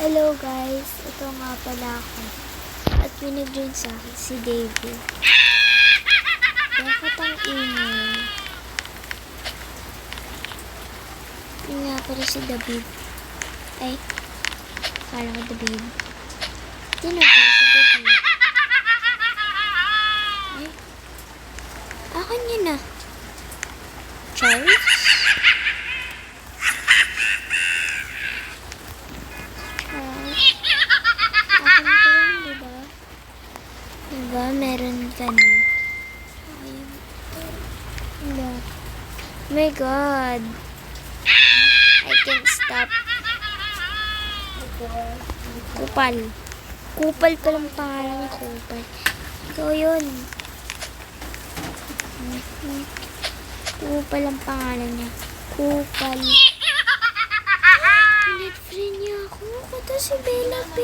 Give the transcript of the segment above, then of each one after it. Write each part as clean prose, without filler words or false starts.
Hello guys, ito nga pala ako. At may nag-join sa akin, si David. Bakit ang ingay? Yun nga pala si David. Ay, kala ko David. Hindi na pala si David. Ay, akin yun na. Charles? Diba? Meron ka na. Diba? Oh my God. I can't stop. Kupal. Kupal pa lang pangalan niya. Kupal. Ikaw yun. Kupal ang pangalan niya. Kupal. Friend niya ako. Ito si Bella P.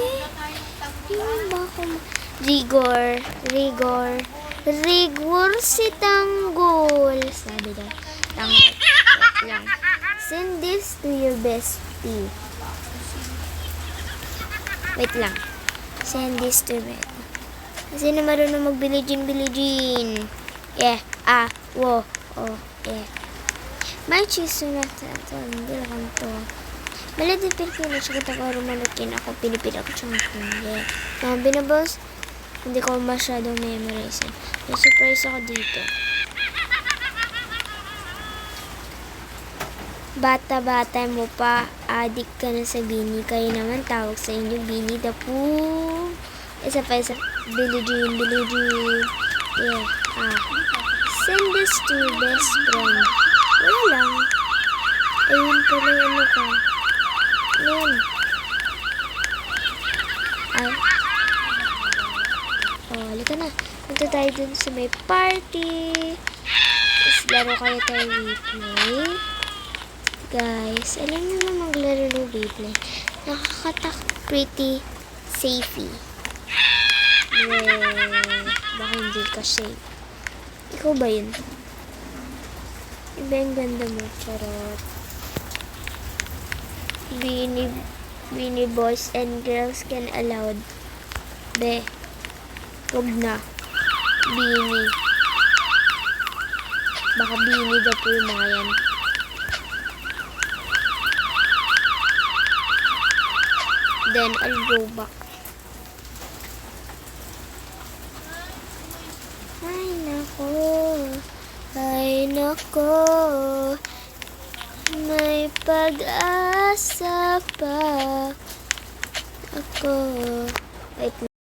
Yung ba ako Rigor si Tanggol. Sabi daw. Tanggol. Wait lang. Send this to your bestie. Wait lang. Send this to me. Kasi na marunong mag-bilijin. Yeah. Oh, yeah. May chiso na sa ito. Hindi lang to. Malad yung Pilipino. Siya kita ko rumanukin ako. Pilipino ako siyang hindi. Sabi na boss. Hindi ko masyadong memorize. Na-surprise ako dito. Bata-bata mo pa, adik ka na sa Bini. Kayo naman tawag sa inyo, Bini the Pooh. Isa. Billie Jean. Yeah. Send this to your best friend. Wala lang. Ayun pala yung ano ko. Ayun. Halika na. Punta tayo dun sa may party. Tapos laro kayo tayo replay. Guys, alam nyo na maglaro ng replay. Nakakatak pretty safety. Baka hindi ka safe. Ikaw ba yun? Iba yung ganda mo. Charot. Beanie boys and girls can allowed. Be. Huwag na. Beanie. Baka Beanie daw po yung mga yan. Then, I'll go back. Ay nako. May pag-asa pa ako. Wait